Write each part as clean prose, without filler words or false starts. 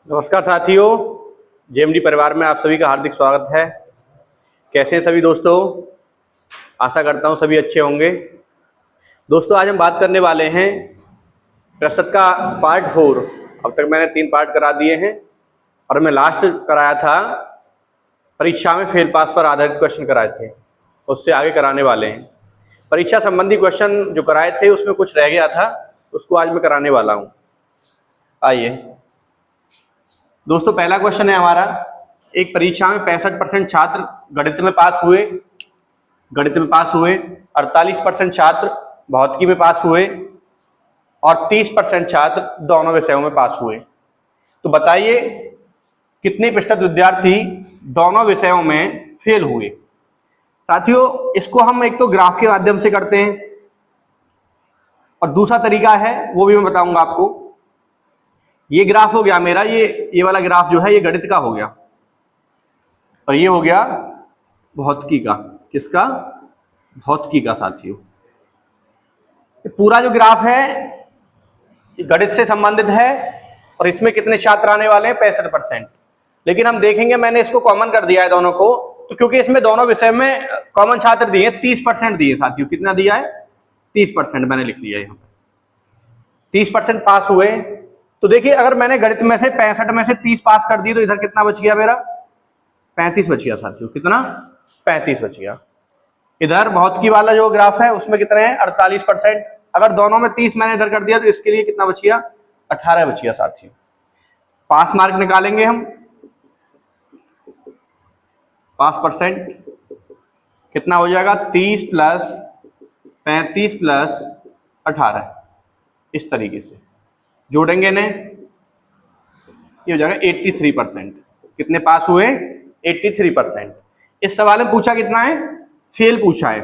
नमस्कार साथियों, जेएमडी परिवार में आप सभी का हार्दिक स्वागत है। कैसे हैं सभी दोस्तों? आशा करता हूं सभी अच्छे होंगे। दोस्तों, आज हम बात करने वाले हैं प्रस्तुत का पार्ट 4। अब तक मैंने 3 पार्ट करा दिए हैं और मैं लास्ट कराया था परीक्षा में फेल पास पर आधारित क्वेश्चन कराए थे, उससे आगे कराने वाले हैं। परीक्षा संबंधी क्वेश्चन जो कराए थे उसमें कुछ रह गया था, उसको आज मैं कराने वाला हूँ। आइए दोस्तों, पहला क्वेश्चन है हमारा, एक परीक्षा में 65% छात्र गणित में पास हुए, 48% छात्र भौतिकी में पास हुए और 30% छात्र दोनों विषयों में पास हुए। तो बताइए कितने प्रतिशत विद्यार्थी दोनों विषयों में फेल हुए। साथियों, इसको हम एक तो ग्राफ के माध्यम से करते हैं और दूसरा तरीका है वो भी मैं बताऊंगा आपको। ये ग्राफ हो गया मेरा, ये वाला ग्राफ जो है ये गणित का हो गया और ये हो गया भौतिकी का। किसका? भौतिकी का। साथियों, पूरा जो ग्राफ है ये गणित से संबंधित है और इसमें कितने छात्र आने वाले हैं? 65%। लेकिन हम देखेंगे, मैंने इसको कॉमन कर दिया है दोनों को, तो क्योंकि इसमें दोनों विषय में कॉमन छात्र दिए 30% दिए। साथियों, कितना दिया है? 30% मैंने लिख लिया है यहाँ पर। 30% पास हुए। तो देखिए, अगर मैंने गणित में से 65 में से 30 पास कर दी तो इधर कितना बच गया मेरा? 35 बच गया। साथियों, कितना? 35 बच गया। इधर भौतिकी वाला जो ग्राफ है उसमें कितने हैं? 48%। अगर दोनों में 30 मैंने इधर कर दिया तो इसके लिए कितना बच गया? 18 बच गया। साथियों, पास मार्क निकालेंगे हम। पास परसेंट कितना हो जाएगा? 30 प्लस 35 प्लस 18, इस तरीके से जोड़ेंगे ने, ये हो जाएगा 83%। कितने पास हुए? 83%। इस सवाल में पूछा कितना है? फेल पूछा है।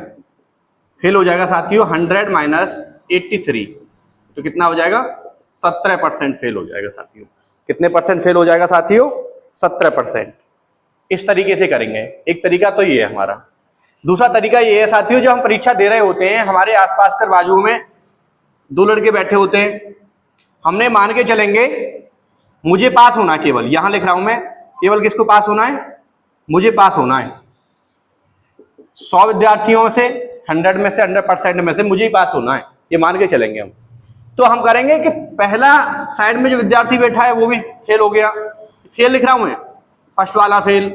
फेल हो जाएगा साथियों 100 माइनस 83, तो कितना हो जाएगा? 17% फेल हो जाएगा साथियों। कितने परसेंट फेल हो जाएगा साथियों? 17%। इस तरीके से करेंगे। एक तरीका तो ये है हमारा। दूसरा तरीका ये है साथियों, जो हम परीक्षा दे रहे होते हैं, हमारे आसपास के बाजू में 2 लड़के बैठे होते हैं, हमने मान के चलेंगे मुझे पास होना है, केवल यहां लिख रहा हूं मैं, केवल किसको पास होना है? मुझे पास होना है। 100 विद्यार्थियों से, 100 में से, 100% में से मुझे ही पास होना है, ये मान के चलेंगे हम। तो हम करेंगे कि पहला साइड में जो विद्यार्थी बैठा है वो भी फेल हो गया, फेल लिख रहा हूं मैं, फर्स्ट वाला फेल,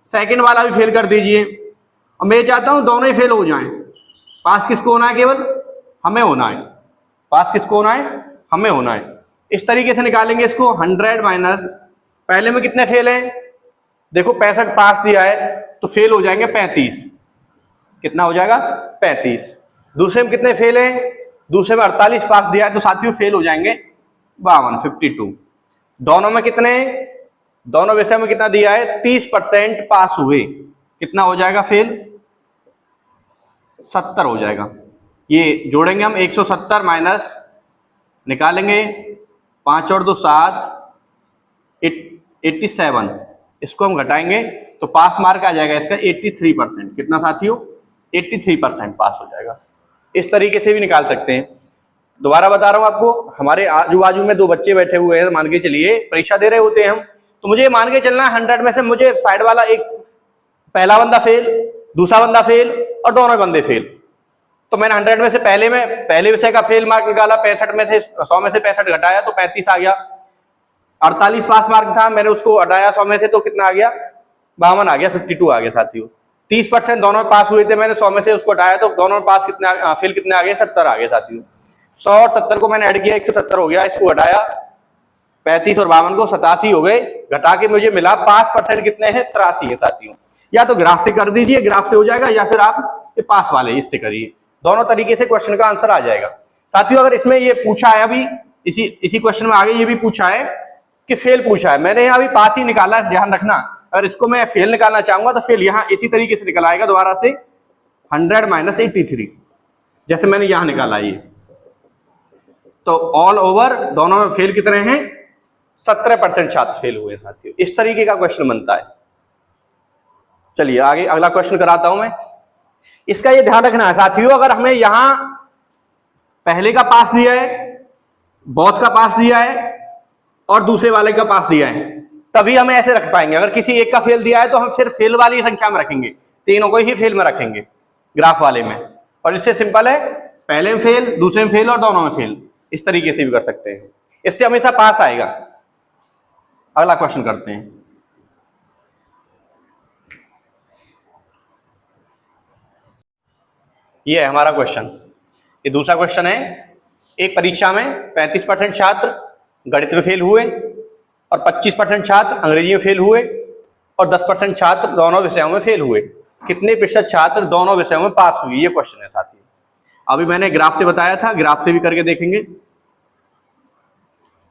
सेकंड वाला भी फेल कर दीजिए, और मैं चाहता हूं दोनों ही फेल हो जाएं। पास किसको होना है? केवल हमें होना है। पास किसको होना है? हमें होना है। इस तरीके से निकालेंगे इसको। 100 माइनस, पहले में कितने फेल हैं? देखो 65 पास दिया है तो फेल हो जाएंगे 35। कितना हो जाएगा? 35। दूसरे में कितने फेल हैं? दूसरे में 48 पास दिया है तो साथियों फेल हो जाएंगे 52। दोनों में कितने? दोनों विषय में कितना दिया है? 30% पास हुए। कितना हो जाएगा फेल? 70 हो जाएगा। ये जोड़ेंगे हम, 170 माइनस निकालेंगे, 5 और 2 7, 87। इसको हम घटाएंगे तो पास मार्क आ जाएगा इसका 83%। कितना साथियों? 83% पास हो जाएगा। इस तरीके से भी निकाल सकते हैं। दोबारा बता रहा हूं आपको, हमारे आजू बाजू में 2 बच्चे बैठे हुए हैं, मान के चलिए परीक्षा दे रहे होते हैं हम, तो मुझे मान के चलना है 100 में से मुझे साइड वाला एक, पहला बंदा फेल, दूसरा बंदा फेल और दोनों बंदे फेल। तो मैंने 100 में से पहले विषय का फेल मार्क निकाला, 65 में से 100 में से 65 घटाया तो 35 आ गया। 48 पास मार्क था, मैंने उसको हटाया 100 में से तो कितना आ गया? 52 आ गया, 52 आ गया साथियों। 30% दोनों में पास हुए थे, मैंने 100 में से उसको हटाया तो दोनों में पास कितने फेल कितने आ गए? 70 आ गए साथियों। 100 और 70 को मैंने ऐड किया, 170 हो गया। इसको हटाया, 35 और 52 को 87 हो गए, घटा के मुझे मिला पास परसेंट कितने हैं? 83 है साथियों। या तो ग्राफ से कर दीजिए, ग्राफ से हो जाएगा, या फिर आप ये पास वाले इससे करिए। दोनों तरीके से क्वेश्चन का आंसर आ जाएगा साथियों। अगर इसमें ये पूछा है, अभी इसी क्वेश्चन में आगे ये भी पूछा है कि फेल पूछा है, मैंने यहाँ अभी पास ही निकाला है, ध्यान रखना। अगर इसको मैं फेल निकालना चाहूंगा तो फेल यहाँ इसी तरीके से निकल आएगा दोबारा से, 100 माइनस 83, जैसे मैंने यहां निकाला ये। तो ऑल ओवर दोनों में फेल कितने हैं? 17% छात्र फेल हुए साथियों। इस तरीके का क्वेश्चन बनता है। चलिए आगे अगला क्वेश्चन कराता हूं मैं। इसका ये ध्यान रखना है साथियों, अगर हमें यहां पहले का पास दिया है, बौद्ध का पास दिया है और दूसरे वाले का पास दिया है, तभी हम ऐसे रख पाएंगे। अगर किसी एक का फेल दिया है तो हम फिर फेल वाली संख्या में रखेंगे, तीनों को ही फेल में रखेंगे ग्राफ वाले में। और इससे सिंपल है, पहले में फेल, दूसरे में फेल और दोनों में फेल, इस तरीके से भी कर सकते हैं। इससे हमेशा पास आएगा। अगला क्वेश्चन करते हैं। ये है हमारा क्वेश्चन। ये दूसरा क्वेश्चन है। एक परीक्षा में 35% छात्र गणित में फेल हुए और 25% छात्र अंग्रेजी में फेल हुए और 10% छात्र दोनों विषयों में फेल हुए। कितने प्रतिशत छात्र दोनों विषयों में पास हुए? ये क्वेश्चन है साथी। अभी मैंने ग्राफ से बताया था, ग्राफ से भी करके देखेंगे।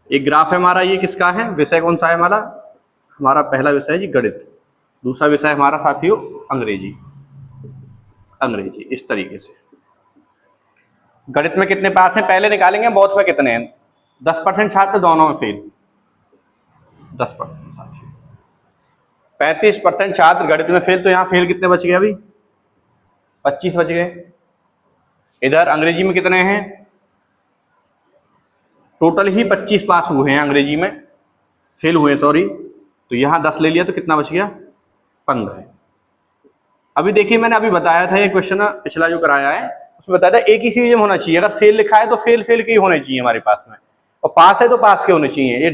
एक ग्राफ है हमारा, ये किसका है? विषय कौन सा है हमारा? हमारा पहला विषय है जी गणित, दूसरा विषय हमारा साथियों अंग्रेजी। अंग्रेजी इस तरीके से। गणित में कितने पास हैं पहले निकालेंगे, बहुत में कितने हैं। 10% छात्र दोनों में फेल, 10% साथियों। 35% छात्र गणित में फेल, तो यहाँ फेल कितने बच गए? अभी 25 बच गए। इधर अंग्रेजी में कितने हैं? टोटल ही 25 पास हुए हैं अंग्रेजी में, फेल हुए सॉरी। तो यहाँ 10 ले लिया तो कितना बच गया? 15। अभी देखिए, मैंने अभी बताया था ये क्वेश्चन पिछला जो कराया है उसमें बताया था एक ही सीरीज में होना चाहिए। अगर फेल लिखा है तो फेल फेल के ही होने चाहिए हमारे पास में, और पास है तो पास के होने चाहिए। ये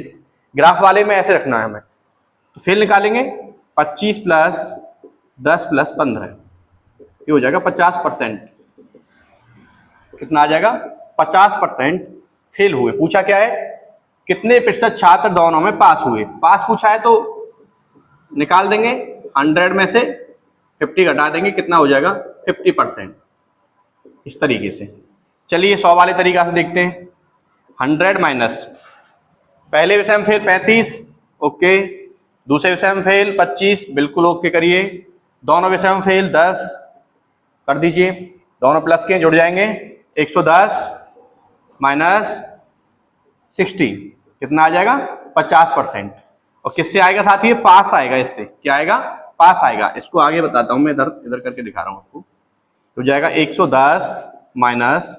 ग्राफ वाले में ऐसे रखना है हमें। तो फेल निकालेंगे, 25 प्लस 10 प्लस 15, ये हो जाएगा 50%। कितना आ जाएगा? 50% फेल हुए। पूछा क्या है? कितने प्रतिशत छात्र दोनों में पास हुए? पास पूछा है तो निकाल देंगे, 100 में से 50 घटा देंगे, कितना हो जाएगा? 50%। इस तरीके से। चलिए 100 वाले तरीका से देखते हैं। 100 माइनस पहले विषय में फेल 35, ओके। दूसरे विषय में फेल 25, बिल्कुल ओके करिए। दोनों विषय में फेल 10 कर दीजिए, दोनों प्लस के जुड़ जाएंगे। 110 माइनस 60 कितना आ जाएगा? 50%। और किससे आएगा साथी? पास आएगा। इससे क्या आएगा? पास आएगा। इसको आगे बताता हूं मैं, इधर करके दिखा रहा हूं आपको। तो जाएगा 110 माइनस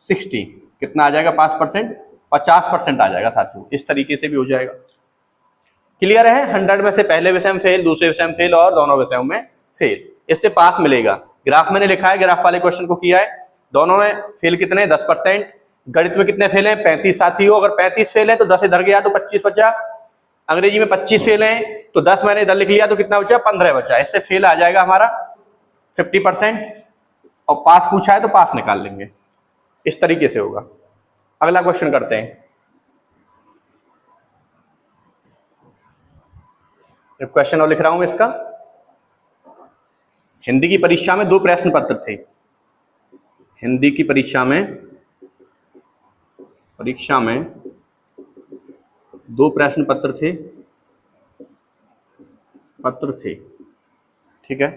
60 कितना आ जाएगा? 5%, 50% आ जाएगा साथियों। इस तरीके से भी हो जाएगा। क्लियर है? 100 में से पहले विषय में फेल, दूसरे विषय में फेल और दोनों विषयों में फेल, इससे पास मिलेगा। ग्राफ मैंने लिखा है, ग्राफ वाले क्वेश्चन को किया है। दोनों में फेल कितने? 10%। गणित में कितने फेल हैं? 35 साथियों। अगर 35 फेल है तो 10 इधर गया तो 25 बचा। अंग्रेजी में 25 फेल हैं तो 10 मैंने इधर लिख लिया तो कितना बचा? 15 बचा। इससे फेल आ जाएगा हमारा 50%, और पास पूछा है तो पास निकाल लेंगे। इस तरीके से होगा। अगला क्वेश्चन करते हैं। एक क्वेश्चन और लिख रहा हूं इसका। हिंदी की परीक्षा में 2 प्रश्न पत्र थे। हिंदी की परीक्षा में 2 प्रश्न पत्र थे, ठीक है।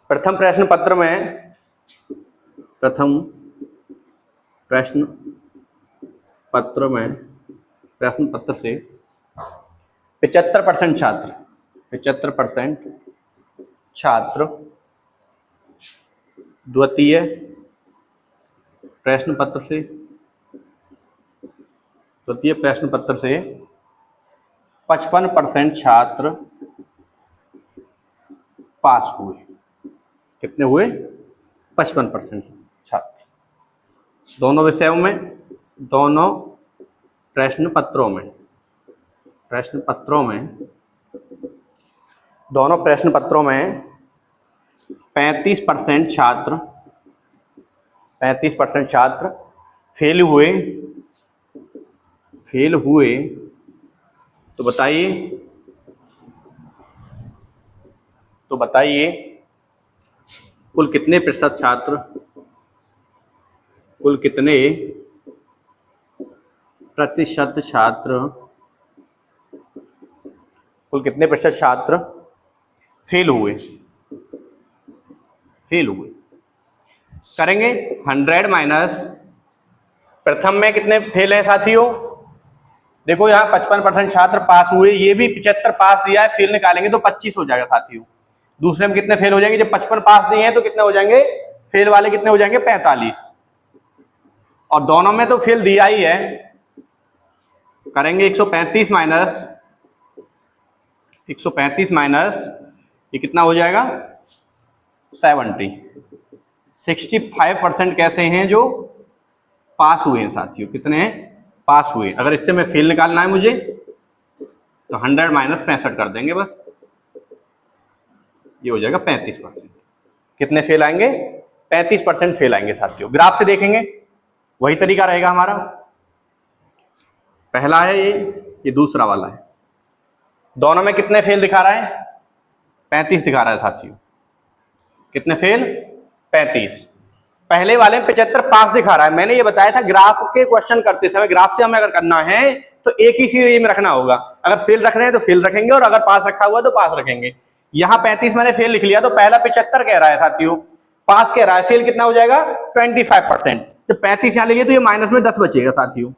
प्रथम प्रश्न पत्र से 75% छात्र द्वितीय प्रश्न पत्र से 55% छात्र पास हुए। कितने हुए? 55% छात्र दोनों विषयों में, दोनों प्रश्न पत्रों में। दोनों प्रश्न पत्रों में 35% छात्र फेल हुए। तो बताइए कुल कितने प्रतिशत छात्र फेल हुए। करेंगे 100 माइनस प्रथम में कितने फेल है साथियों? देखो यहाँ 55% छात्र पास हुए, ये भी 75 पास दिया है, फेल निकालेंगे तो 25 हो जाएगा साथियों। दूसरे में कितने फेल हो जाएंगे? जब 55 पास दिए हैं तो कितने हो जाएंगे? फेल वाले कितने हो जाएंगे? 45। और दोनों में तो फेल दिया ही है, करेंगे 135 माइनस ये कितना हो जाएगा 70। 65% कैसे हैं जो पास हुए हैं साथियों, कितने हैं पास हुए। अगर इससे मैं फेल निकालना है मुझे तो 100 माइनस 65 कर देंगे बस, ये हो जाएगा 35%। कितने फेल आएंगे 35% फेल आएंगे साथियों। ग्राफ से देखेंगे वही तरीका रहेगा हमारा, पहला है ये दूसरा वाला है। दोनों में कितने फेल दिखा रहा है 35 दिखा रहा है साथियों। कितने फेल 35। पहले वाले में 75 पास दिखा रहा है। मैंने ये बताया था ग्राफ के क्वेश्चन करते समय ग्राफ से हमें अगर करना है तो एक ही चीज में रखना होगा, अगर फेल रख रहे हैं तो फेल रखेंगे और अगर पास रखा हुआ तो पास रखेंगे। यहां 35 मैंने फेल लिख लिया तो पहला 75 कह रहा है साथियों, पास कह रहा है, फेल कितना हो जाएगा 25%। जब 35 यहां ले लिए तो ये माइनस में 10 बचेगा साथियों।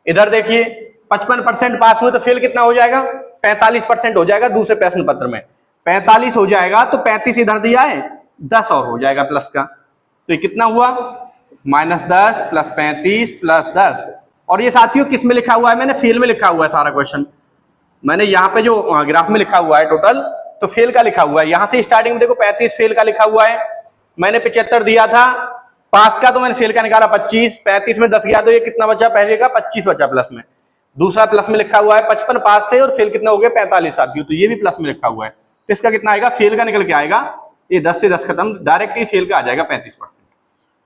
इधर देखिए 55% पास हुए तो फेल कितना हो जाएगा 45% हो जाएगा। दूसरे प्रश्न पत्र में 45 हो जाएगा तो 35 इधर दिया है 10 और हो जाएगा प्लस का, तो ये कितना हुआ -10 + 35 + 10। और ये साथियों किस में लिखा हुआ है, मैंने फेल में लिखा हुआ है सारा क्वेश्चन। मैंने यहाँ पे जो ग्राफ में लिखा हुआ है टोटल तो फेल का लिखा हुआ है। यहां से स्टार्टिंग में देखो 35 फेल का लिखा हुआ है, मैंने 75 दिया था पास का तो मैंने फेल का निकाला 25। 35 में 10 गया तो ये कितना बचा पहले का 25 बचा प्लस में। दूसरा प्लस में लिखा हुआ है 55 पास थे और फेल कितना हो गया 45 साथियों, तो ये भी प्लस में लिखा हुआ है। तो इसका कितना आएगा फेल का निकल के आएगा ये 10 से 10 खत्म, डायरेक्टली फेल का आ जाएगा 35%।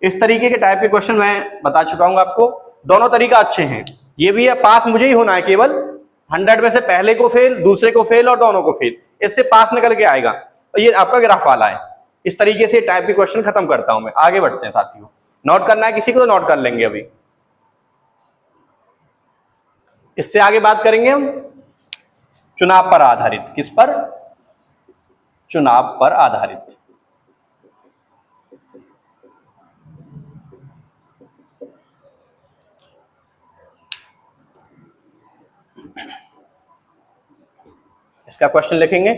इस तरीके के टाइप के क्वेश्चन मैं बता चुका हूं आपको। दोनों तरीका अच्छे हैं, ये भी है पास मुझे ही होना है, केवल 100 में से पहले को फेल दूसरे को फेल और दोनों को फेल, इससे पास निकल के आएगा। तो ये आपका ग्राफ वाला है। इस तरीके से टाइप के क्वेश्चन खत्म करता हूं मैं। आगे बढ़ते हैं साथियों, नोट करना है किसी को तो नोट कर लेंगे। अभी इससे आगे बात करेंगे हम चुनाव पर आधारित। किस पर, चुनाव पर आधारित। इसका क्वेश्चन लिखेंगे,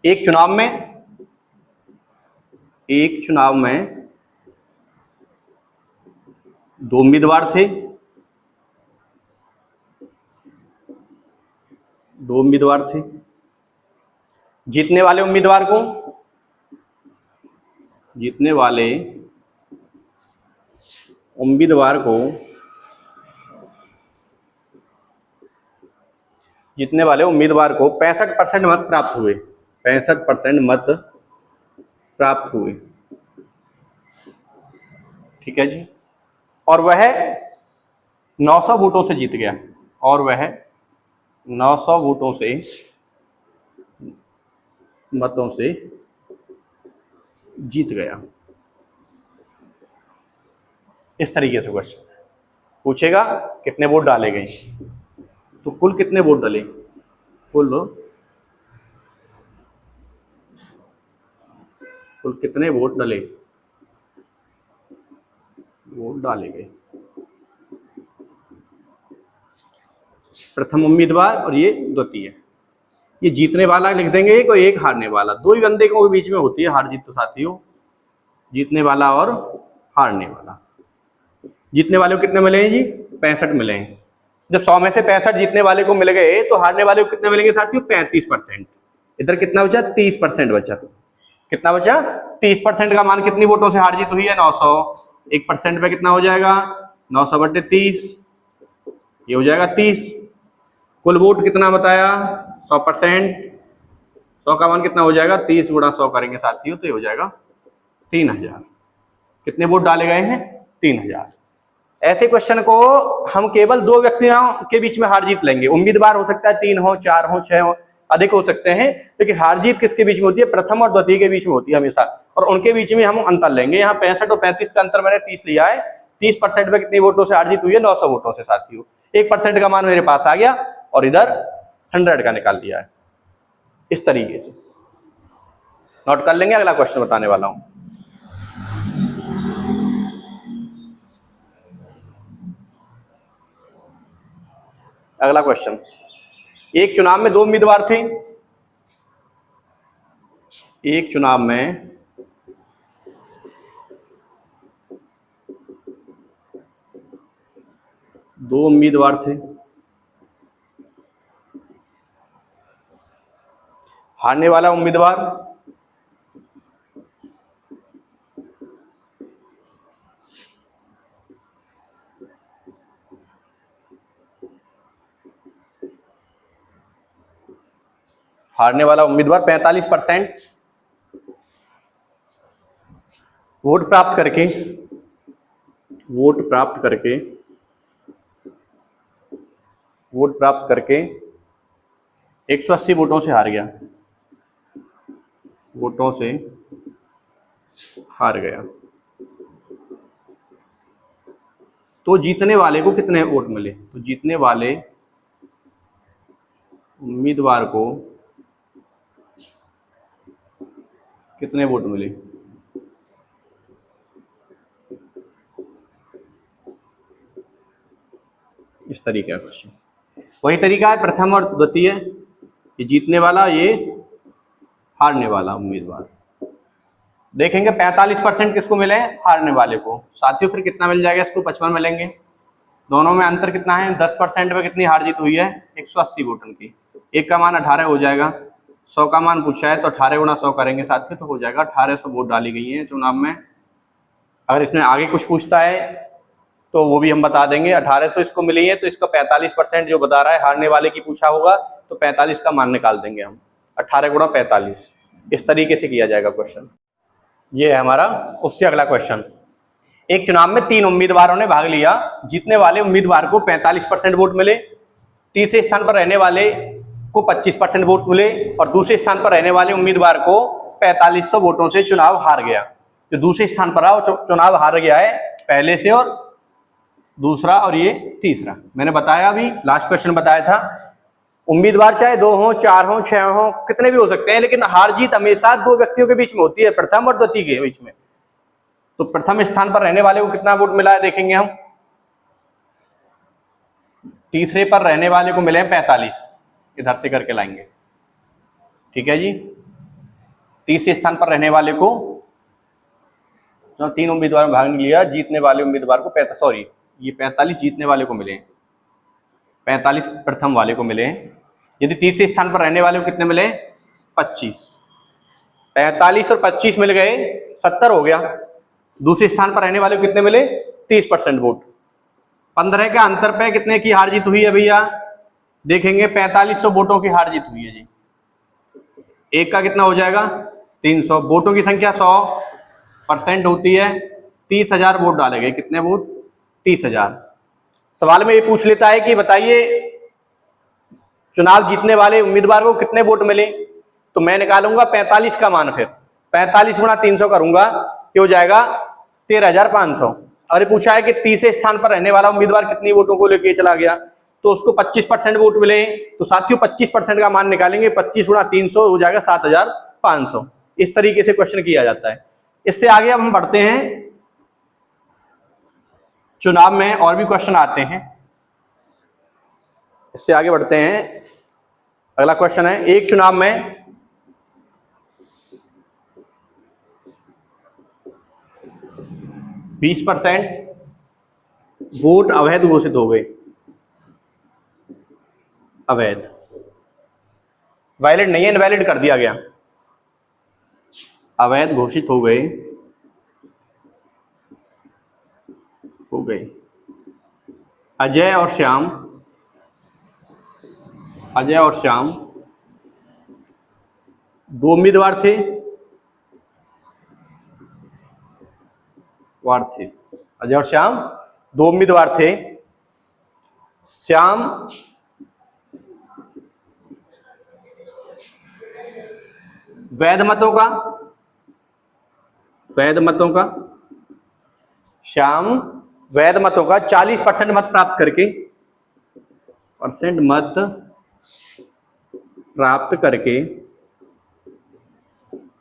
एक चुनाव में दो उम्मीदवार थे, जीतने वाले उम्मीदवार को 65% मत प्राप्त हुए, 65% मत प्राप्त हुए, ठीक है जी। और वह 900 वोटों से जीत गया, और वह 900 मतों से जीत गया। इस तरीके से क्वेश्चन पूछेगा कितने वोट डाले गए, तो कुल कितने वोट डले, कुल कितने वोट डाले गए। प्रथम उम्मीदवार और ये द्वितीय, ये जीतने वाला लिख देंगे एक और एक हारने वाला। दो ही बंदे के बीच में होती है हार जीत तो साथियों, जीतने वाला और हारने वाला। जीतने वाले को कितने मिले हैं जी 65 मिले हैं। जब 100 में से 65 जीतने वाले को मिल गए तो हारने वाले को कितने मिलेंगे साथियों 35%। इधर कितना बचा 30% बचा। कितना बचा 30% का मान कितनी वोटों से हार जीत हुई है 900। 1% पे कितना हो जाएगा 900/30, ये हो जाएगा 30। कुल वोट कितना बताया 100%, 100 का मान कितना हो जाएगा 30 × 100 करेंगे साथियों तो ये हो जाएगा 3000। कितने वोट डाले गए हैं 3000। ऐसे क्वेश्चन को हम केवल दो व्यक्तियों के बीच में हार जीत लेंगे। उम्मीदवार हो सकता है 3 हो 4 हो 6 हो, अधिक हो सकते हैं, लेकिन हार जीत किसके बीच में होती है प्रथम और द्वितीय के बीच में होती है हमेशा, और उनके बीच में हम अंतर लेंगे। यहाँ 65 और 35 का अंतर मैंने 30 लिया है। 30% में कितनी वोटों से हार जीत हुई है 900 वोटों से साथियों। 1% का मान मेरे पास आ गया और इधर 100 का निकाल लिया है। इस तरीके से नोट कर लेंगे। अगला क्वेश्चन बताने वाला हूं। अगला क्वेश्चन, एक चुनाव में दो उम्मीदवार थे, एक चुनाव में 2 उम्मीदवार थे, हारने वाला उम्मीदवार हारने वाला उम्मीदवार 45% वोट प्राप्त करके 180 वोटों से हार गया, तो जीतने वाले को कितने वोट मिले? तो जीतने वाले उम्मीदवार को कितने वोट मिले? इस तरीके का क्वेश्चन, वही तरीका है प्रथम और द्वितीय, ये जीतने वाला, ये हारने वाला उम्मीदवार। देखेंगे 45% किसको मिले? हारने वाले को। साथियों फिर कितना मिल जाएगा इसको? 55 मिलेंगे। दोनों में अंतर कितना है? 10% में कितनी हार जीत हुई है? 180 वोटों की। एक का मान 18 हो जाएगा, 100 का मान पूछा है तो 18 गुणा 100 करेंगे साथियों, तो हो जाएगा 1800 वोट डाली गई है चुनाव में। अगर इसमें आगे कुछ पूछता है तो वो भी हम बता देंगे। 1800 इसको मिली है तो इसका 45% जो बता रहा है हारने वाले की पूछा होगा तो 45 का मान निकाल देंगे हम, 18 गुणा 45। इस तरीके से किया जाएगा क्वेश्चन। ये है हमारा। उससे अगला क्वेश्चन, एक चुनाव में 3 उम्मीदवारों ने भाग लिया, जीतने वाले उम्मीदवार को 45% वोट मिले, तीसरे स्थान पर रहने वाले को 25% वोट मिले और दूसरे स्थान पर रहने वाले उम्मीदवार को 4500 वोटों से चुनाव हार गया। जो दूसरे स्थान पर रहा वो चुनाव हार गया है पहले से, और दूसरा और ये तीसरा। मैंने बताया अभी लास्ट क्वेश्चन बताया था, उम्मीदवार चाहे 2 हो, 4 हो, 6 हो, कितने भी हो सकते हैं, लेकिन हार जीत हमेशा 2 व्यक्तियों के बीच में होती है, प्रथम और द्वितीय के बीच में। तो प्रथम स्थान पर रहने वाले को कितना वोट मिला है देखेंगे हम। तीसरे पर रहने वाले को मिले 45, इधर से करके लाएंगे, ठीक है जी। तीसरे स्थान पर रहने वाले को, 3 उम्मीदवार भाग लिया, जीतने वाले उम्मीदवार को 45 जीतने वाले को मिले, 45 प्रथम वाले को मिले। यदि तीसरे स्थान पर रहने वाले को कितने मिले? 25। 45 और 25 मिल गए, 70 हो गया। दूसरे स्थान पर रहने वाले को कितने मिले? 30% वोट। 15 के अंतर पे कितने की हार जीत हुई है भैया? देखेंगे 4500 वोटों की हार जीत हुई है जी। एक का कितना हो जाएगा? 300। वोटों की संख्या 100% होती है, 30,000 वोट डाले गए। कितने वोट? 30,000। सवाल में ये पूछ लेता है कि बताइए चुनाव जीतने वाले उम्मीदवार को कितने वोट मिले, तो मैं निकालूंगा 45 का मान, फिर 45 गुणा 300 करूंगा, ये हो जाएगा 13,500। अरे पूछा है कि तीसरे स्थान पर रहने वाला उम्मीदवार कितनी वोटों को लेके चला गया, तो उसको 25% वोट मिले, तो साथियों 25% का मान निकालेंगे, 25 गुणा 300 हो जाएगा 7,500। इस तरीके से क्वेश्चन किया जाता है। इससे आगे अब हम बढ़ते हैं, चुनाव में और भी क्वेश्चन आते हैं, इससे आगे बढ़ते हैं। अगला क्वेश्चन है, एक चुनाव में 20% वोट अवैध घोषित हो गए। अवैध, वैलिड नहीं है, इनवैलिड कर दिया गया। अवैध घोषित हो गए अजय और श्याम 2 उम्मीदवार थे। अजय और श्याम 2 उम्मीदवार थे। श्याम वैध मतों का 40% मत प्राप्त करके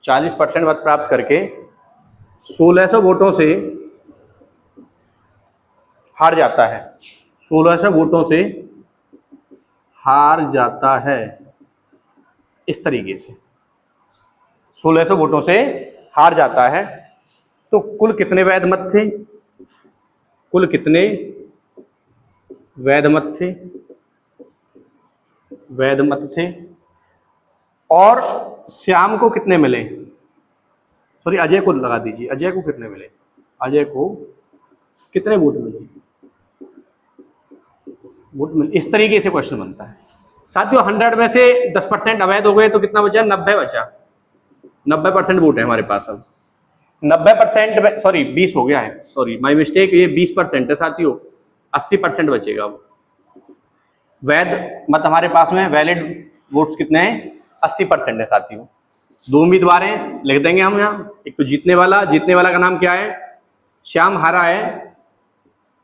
40% मत प्राप्त करके 1600 वोटों से हार जाता है। 1600 वोटों से हार जाता है। इस तरीके से 1600 वोटों से हार जाता है। तो कुल कितने वैध मत थे? कुल कितने वैध मत थे, वैध मत थे। और श्याम को कितने मिले, सॉरी अजय को लगा दीजिए, अजय को कितने मिले, अजय को कितने वोट मिले, वोट मिले। इस तरीके से क्वेश्चन बनता है साथियों। 100 में से 10% अवैध हो गए तो कितना बचा, 90 बचा। 90% वोट है हमारे पास। अब 90%, सॉरी 20 हो गया है, सॉरी माय मिस्टेक, ये 20% है साथियों, 80% बचेगा। अब वैध मत हमारे पास में, वैलिड वोट्स कितने हैं, 80% है साथियों। 2 उम्मीदवार हैं, लिख देंगे हम यहाँ। एक तो जीतने वाला, जीतने वाला का नाम क्या है, श्याम हारा है,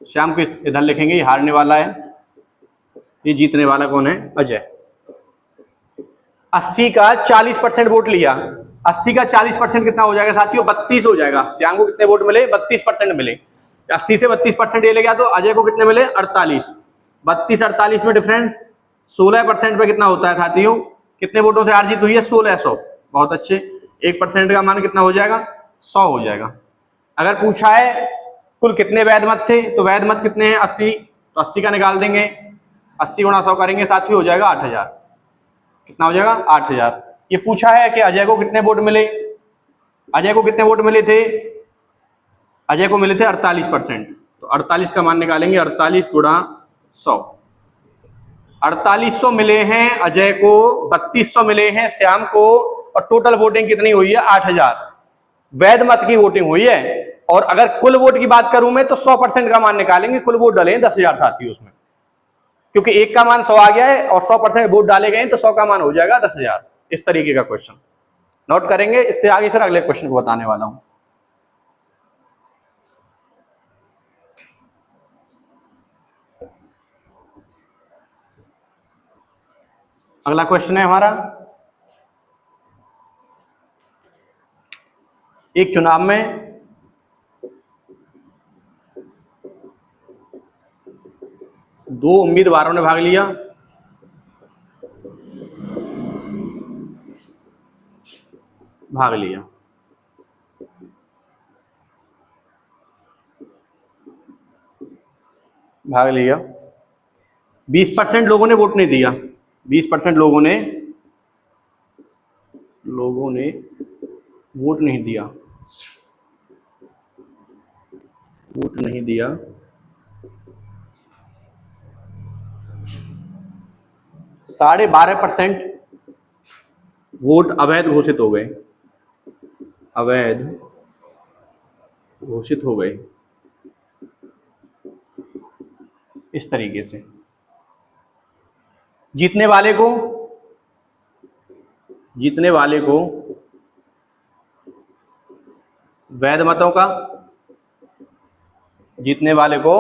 श्याम को इधर लिखेंगे, ये हारने वाला है। ये जीतने वाला कौन है, अजय। 80 का 40% वोट लिया, 80 का 40% कितना हो जाएगा साथियों, 32 हो जाएगा। श्याम को कितने वोट मिले, 32% मिले। 80 से 32% ये ले गया तो अजय को कितने मिले, 48। 32 48 में डिफरेंस 16% पे कितना होता है साथियों, कितने वोटों से हार जीत हुई है, 1600। बहुत अच्छे। 1% का मान कितना हो जाएगा, 100 हो जाएगा। अगर पूछा है कुल कितने वैध मत थे, तो वैध मत कितने हैं, 80, तो 80 का निकाल देंगे, 80 गुणा 100 करेंगे साथियों, हो जाएगा 8000। कितना हो जाएगा, 8000। ये पूछा है कि अजय को कितने वोट मिले, अजय को कितने वोट मिले थे, अजय को मिले थे 48%। तो 48 का मान निकालेंगे, 48 गुणा 100, 4800 मिले हैं अजय को, 3200 मिले हैं श्याम को, और टोटल वोटिंग कितनी हुई है, 8000। वैध मत की वोटिंग हुई है। और अगर कुल वोट की बात करूं मैं तो 100% का मान निकालेंगे, कुल वोट डाले हैं 10,000 साथियों उसमें, क्योंकि 1 का मान 100 आ गया है और 100% वोट डाले गए हैं, तो 100 का मान हो जाएगा 10,000। इस तरीके का क्वेश्चन नोट करेंगे। इससे आगे फिर अगले क्वेश्चन को बताने वाला हूं। अगला क्वेश्चन है हमारा, एक चुनाव में दो उम्मीदवारों ने भाग लिया, भाग लिया। भाग लिया 20% लोगों ने वोट नहीं दिया, 20% लोगों ने वोट नहीं दिया, वोट नहीं दिया। 12.5% वोट अवैध घोषित हो गए, अवैध घोषित हो गए। इस तरीके से जीतने वाले को वैध मतों का, जीतने वाले को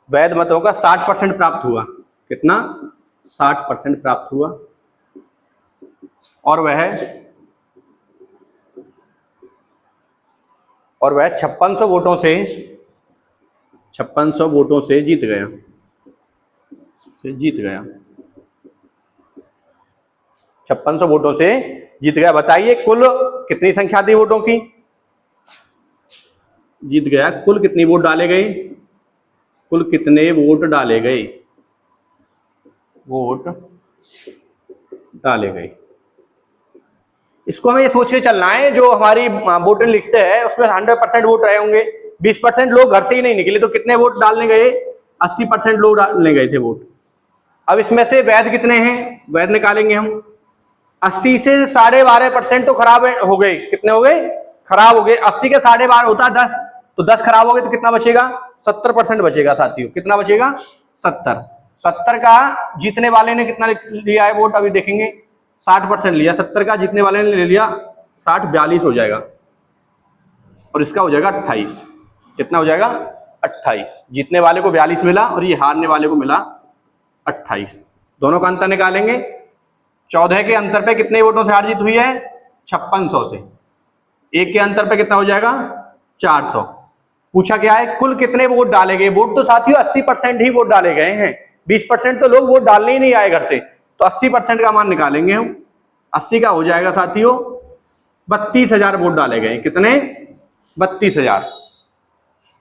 वैध मतों का 60% प्राप्त हुआ। कितना, 60% प्राप्त हुआ। और वह 5600 वोटों से जीत गया, जीत गया। 5600 वोटों से जीत गया। बताइए कुल कितनी संख्या थी वोटों की, जीत गया। कुल कितनी वोट डाले गए, कुल कितने वोट डाले गए, वोट डाले गए। इसको हमें ये सोच के चलना है, जो हमारी वोटिंग लिस्ट है उसमें 100% वोट रहे होंगे, 20% लोग घर से ही नहीं निकले, तो कितने वोट डालने गए, 80% लोग डालने गए थे वोट। अब इसमें से वैध कितने हैं, वैध निकालेंगे हम। 80 से 12.5% तो खराब हो गए, कितने हो गए, खराब हो गए। 80 के 12.5 होता है 10, तो 10 खराब हो गए तो कितना बचेगा, 70% बचेगा साथियों। कितना बचेगा, 70। 70 का जीतने वाले ने कितना लिया है वोट, अभी देखेंगे। 60% लिया, 70 का जीतने वाले ने ले लिया 60, 42 हो जाएगा, और इसका हो जाएगा 28। कितना हो जाएगा, 28। जीतने वाले को 42 मिला और ये हारने वाले को मिला 28। दोनों का अंतर निकालेंगे। 14 के अंतर पे कितने वोटों से हार जीत हुई है, 5600 से। 1 के अंतर पे कितना हो जाएगा, 400। पूछा क्या है, कुल कितने वोट डाले गए। वोट तो साथियों 80% ही वोट डाले गए हैं, 20% तो लोग वोट डालने ही नहीं आए घर से, तो 80% का मान निकालेंगे हम। 80 का हो जाएगा साथियों 32,000 वोट डाले गए। कितने, 32,000।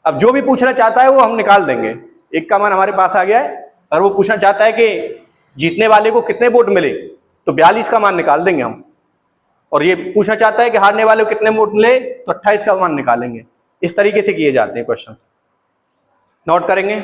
अब जो भी पूछना चाहता है वो हम निकाल देंगे। 1 का मान हमारे पास आ गया है अगर वो पूछना चाहता है कि जीतने वाले को कितने वोट मिले तो 42 का मान निकाल देंगे हम, और ये पूछना चाहता है कि हारने वाले को कितने वोट मिले तो 28 का मान निकालेंगे। इस तरीके से किए जाते हैं क्वेश्चन। नोट करेंगे।